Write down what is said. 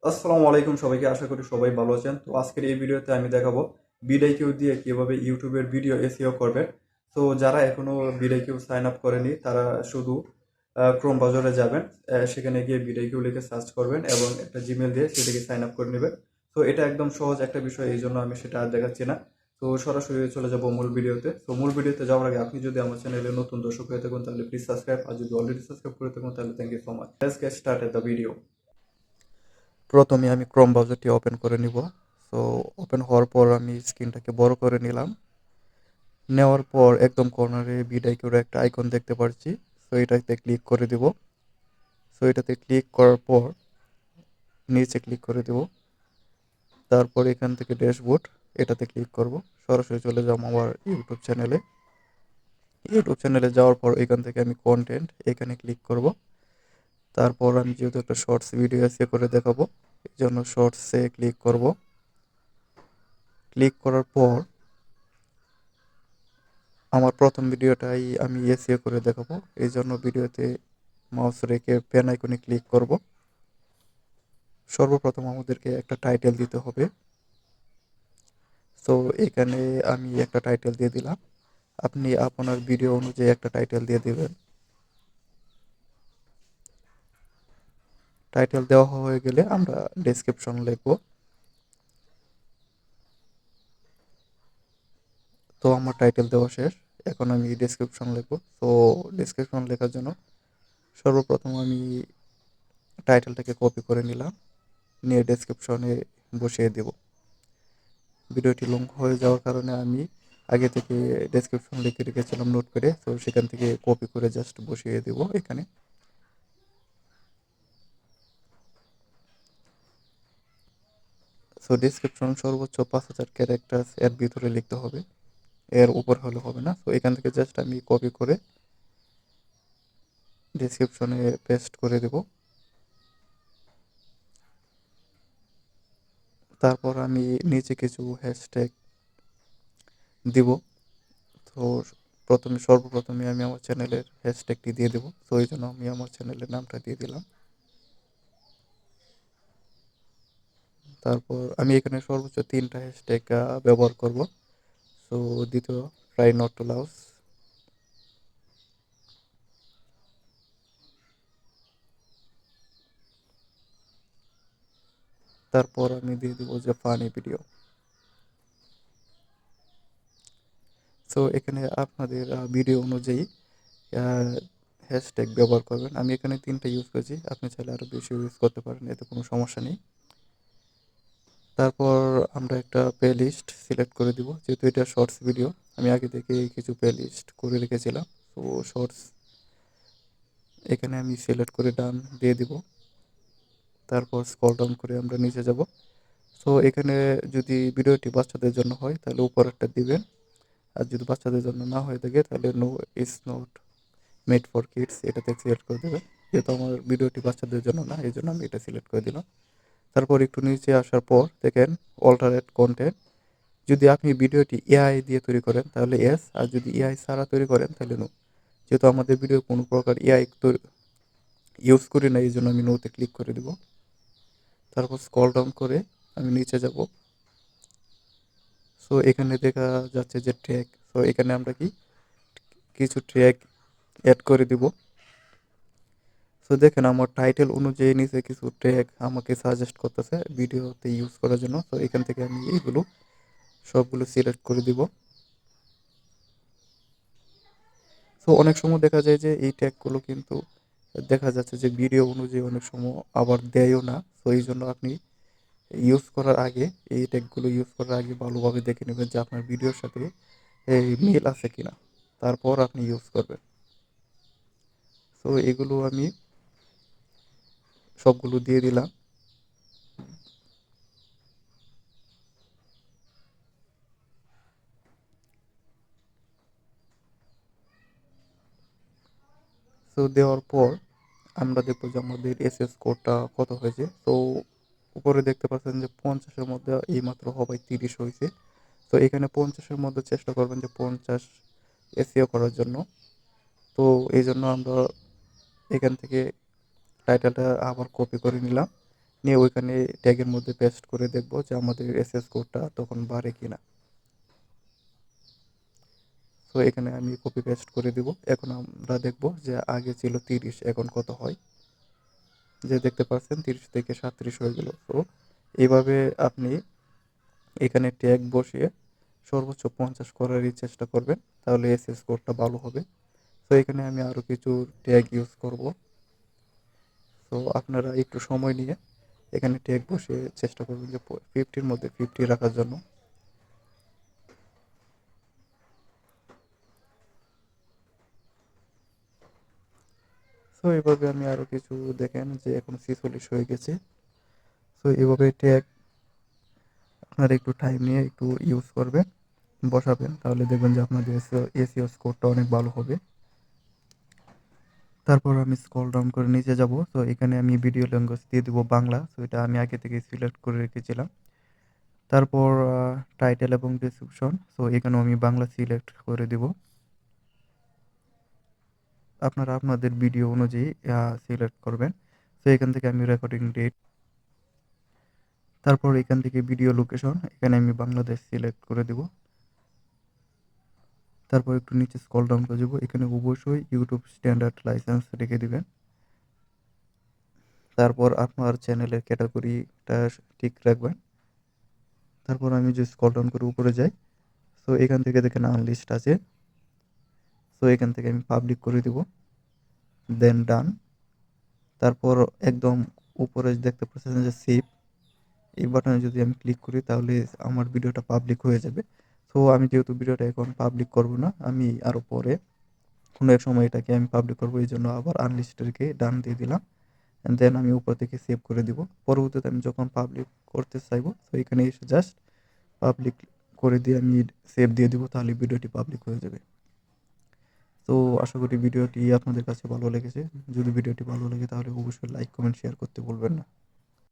আসসালামু আলাইকুম সবাইকে, আশা করি সবাই ভালো আছেন। তো আজকের এই ভিডিওতে আমি দেখাবো বিডাইকিউ দিয়ে কিভাবে ইউটিউবের ভিডিও এসইও করবেন। তো যারা এখনো বিডাইকিউ সাইন আপ করেনি তারা শুধু ক্রোম ব্রাউজারে যাবেন, সেখানে গিয়ে বিডাইকিউ লিখে সার্চ করবেন এবং একটা জিমেল দিয়ে সেটাকে সাইন আপ করে নেবেন। তো এটা একদম সহজ একটা বিষয়, এই জন্য আমি সেটা আর দেখাচ্ছি না। তো সরাসরি চলে যাব মূল ভিডিওতে। তো মূল ভিডিওতে যাওয়ার আগে আপনি যদি আমার চ্যানেলে নতুন দর্শক হয়ে থাকুন তাহলে প্লিজ সাবস্ক্রাইব, আর যদি অলরেডি সাবস্ক্রাইব করে থাকুন তাহলে thank you so much. Let's get started the video. প্রথমে আমি ক্রোম ব্রাউজারটি ওপেন করে নিব। সো ওপেন হওয়ার পর আমি স্ক্রিনটাকে বড় করে নিলাম। নেওয়ার পর একদম কর্নারে ভিডিওর একটা আইকন দেখতে পাচ্ছি। সো এটাতে ক্লিক করে দিব। সো এটাতে ক্লিক করার পর নিচে ক্লিক করে দেব। তারপর এখান থেকে ড্যাশবোর্ড এটাতে ক্লিক করব। সরাসরি চলে যাব আমার ইউটিউব চ্যানেলে। ইউটিউব চ্যানেলে যাওয়ার পর এখান থেকে আমি কন্টেন্ট এখানে ক্লিক করব। তারপর আমি যেহেতু একটা শর্টস ভিডিও এসে করে দেখাবো, এই জন্য শর্টসে ক্লিক করব। ক্লিক করার পর আমার প্রথম ভিডিওটাই আমি এসইও করে দেখাবো, এই জন্য ভিডিওতে মাউস রেখে পেন আইকনে ক্লিক করব। সর্বপ্রথম আমাদেরকে একটা টাইটেল দিতে হবে। সো এখানে আমি একটা টাইটেল দিয়ে দিলাম। আপনি আপনার ভিডিও অনুযায়ী একটা টাইটেল দিয়ে দিবেন। টাইটেল দেওয়া হয়ে গেলে আমরা ডেসক্রিপশন লিখব। তো আমার টাইটেল দেওয়া শেষ, এখন আমি ডেসক্রিপশন লিখব। তো ডেসক্রিপশন লেখার জন্য সর্বপ্রথম আমি টাইটেলটাকে কপি করে নিলাম, নিয়ে ডেসক্রিপশনে বসিয়ে দেব। ভিডিওটি লং হয়ে যাওয়ার কারণে আমি আগে থেকে ডেসক্রিপশন লিখে রেখেছিলাম নোট করে, তো সেখান থেকে কপি করে জাস্ট বসিয়ে দেব এখানে। সো ডেসক্রিপশন সর্বোচ্চ 5,000 ক্যারেক্টার এর ভিতরে লিখতে হবে, এর উপর হলে হবে না। তো এখান থেকে জাস্ট আমি কপি করে ডেসক্রিপশনে পেস্ট করে দেব। তারপর আমি নিচে কিছু হ্যাশট্যাগ দিব। তো সর্বপ্রথমে আমি আমার চ্যানেলের হ্যাশট্যাগটি দিয়ে দেবো, তো এই জন্য আমি আমার চ্যানেলের নামটা দিয়ে দিলাম। তারপর আমি এখানে সর্বোচ্চ 3টা হ্যাশট্যাগ ব্যবহার করব। সো দ্বিতীয়, ট্রাই নট টু লাউস। তারপর আমি দিয়ে দিব যে ফানি ভিডিও। সো এখানে আপনাদের ভিডিও অনুযায়ী হ্যাশট্যাগ ব্যবহার করবেন। আমি এখানে 3টা ইউজ করেছি, আপনি চাইলে আরও বেশি ইউজ করতে পারেন, এতে কোনো সমস্যা নেই। তারপর আমরা একটা প্লে লিস্ট সিলেক্ট করে দিব, যেহেতু এটা শর্টস ভিডিও আমি আগে থেকে কিছু প্লে লিস্ট করে রেখেছিলাম। তো শর্টস এখানে আমি সিলেক্ট করে ডান দিয়ে দিব। তারপর স্ক্রল ডাউন করে আমরা নিচে যাব। সো এখানে যদি ভিডিওটি বাচ্চাদের জন্য হয় তাহলে উপরেরটা দিবেন, আর যদি বাচ্চাদের জন্য না হয়ে থাকে তাহলে no is not made for kids এটাতে সিলেক্ট করে দেবেন। যেহেতু আমার ভিডিওটি বাচ্চাদের জন্য না, এই জন্য আমি এটা সিলেক্ট করে দিলাম। তারপর একটু নিচে আসার পর দেখেন অল্টারনেট কন্টেন্ট। যদি আপনি ভিডিওটি এআই দিয়ে তৈরি করেন তাহলে এস, আর যদি এআই ছাড়া তৈরি করেন তাহলে নো। যেহেতু আমাদের ভিডিও কোনো প্রকার এআই ইউজ করি না, এই জন্য আমি নোতে ক্লিক করে দেব। তারপর স্ক্রল ডাউন করে আমি নিচে যাব। সো এখানে দেখা যাচ্ছে যে ট্র্যাক, সো এখানে আমরা কিছু ট্র্যাক অ্যাড করে দিব। সো দেখেন আমার টাইটেল অনুযায়ী নিচে কিছু ট্র্যাক আমাকে সাজেস্ট করতেছে ভিডিওতে ইউজ করার জন্য। তো এখান থেকে আমি এইগুলো সবগুলো সিলেক্ট করে দিব। সো অনেক সময় দেখা যায় যে এই ট্যাগগুলো কিন্তু দেখা যাচ্ছে যে ভিডিও অনুযায়ী অনেক সময় আবার দেয়ও না। তো এই জন্য আপনি ইউজ করার আগে, এই ট্যাগগুলো ইউজ করার আগে ভালোভাবে দেখে নেবেন যে আপনার ভিডিওর সাথে এই মিল আছে কিনা, তারপর আপনি ইউজ করবেন। সো এগুলো আমি সবগুলো দিয়ে দিলাম। সো দেওয়ার পর আমরা দেখবো যে আমাদের এসএস কোডটা কত হয়েছে। তো উপরে দেখতে পাচ্ছেন যে 50-এর মধ্যে এইমাত্র হবে 30 হয়েছে। তো এখানে 50-এর মধ্যে চেষ্টা করবেন যে 50 এসইও করার জন্য। তো এই জন্য আমরা এখান থেকে টাইটেলটা আবার কপি করে নিলাম, নিয়ে ওইখানে ট্যাগের মধ্যে পেস্ট করে দেখব যে আমাদের এসএস কোডটা তখন বাড়ে কিনা। তো এখানে আমি কপি পেস্ট করে দিব। এখন আমরা দেখব যে আগে ছিল 30, এখন কত হয়। যে দেখতে পাচ্ছেন 30 থেকে 37 হয়ে গেল। তো এইভাবে আপনি এখানে ট্যাগ বসিয়ে সর্বোচ্চ 50 করারই চেষ্টা করবেন, তাহলে এসএস কোডটা ভালো হবে। তো এখানে আমি আরও কিছু ট্যাগ ইউজ করব। তো আপনারা একটু সময় নিয়ে এখানে ট্যাগ বসিয়ে চেষ্টা করবেন যে 50-র মধ্যে 50 রাখার জন্য। সো এভাবে আমি আরও কিছু দেখেন যে এখন 46 হয়ে গেছে। সো এভাবে ট্যাগ আপনারা একটু টাইম নিয়ে একটু ইউজ করবেন, বসাবেন, তাহলে দেখবেন যে আপনাদের এসইও স্কোরটা অনেক ভালো হবে। তারপর আমি স্ক্রল ডাউন করে নিচে যাব। তো এখানে আমি ভিডিও ল্যাঙ্গুয়েজ দিয়ে দেবো বাংলা। তো এটা আমি আগে থেকে সিলেক্ট করে রেখেছিলাম। তারপর টাইটেল এবং ডেসক্রিপশন, সো এখানেও আমি বাংলা সিলেক্ট করে দিব। আপনারা আপনাদের ভিডিও অনুযায়ী সিলেক্ট করবেন। তো এখান থেকে আমি রেকর্ডিং ডেট, তারপর এখান থেকে ভিডিও লোকেশন, এখানে আমি বাংলাদেশ সিলেক্ট করে দিব। তারপর একটু নিচে স্ক্রল ডাউন করে যাব, এখানে অবশ্যই ইউটিউব স্ট্যান্ডার্ড লাইসেন্স রেখে দিবেন। তারপর আপনার চ্যানেলের ক্যাটাগরিটা ঠিক রাখবেন। তারপর আমি যে স্ক্রল ডাউন করে উপরে যাই, সো এখান থেকে দেখেন আনলিস্ট আছে। সো এখান থেকে আমি পাবলিক করে দিব, দেন ডান। তারপর একদম উপরে দেখতে পাচ্ছেন যে সেভ, এই বাটনে যদি আমি ক্লিক করি তাহলে আমার ভিডিওটা পাবলিক হয়ে যাবে। সো আমি যেহেতু ভিডিওটা এখন পাবলিক করব না, আমি আরও পরে কোনো এক সময় এটাকে আমি পাবলিক করবো, এই জন্য আবার আনলিস্টেডকে ডান দিয়ে দিলাম। অ্যান্ড দেন আমি উপর থেকে সেভ করে দিব। পরবর্তীতে আমি যখন পাবলিক করতে চাইবো, তো এখানে এসে জাস্ট পাবলিক করে দিয়ে আমি সেভ দিয়ে দিব, তাহলে ভিডিওটি পাবলিক হয়ে যাবে। তো আশা করি ভিডিওটি আপনাদের কাছে ভালো লেগেছে। যদি ভিডিওটি ভালো লাগে তাহলে অবশ্যই লাইক, কমেন্ট, শেয়ার করতে ভুলবেন না।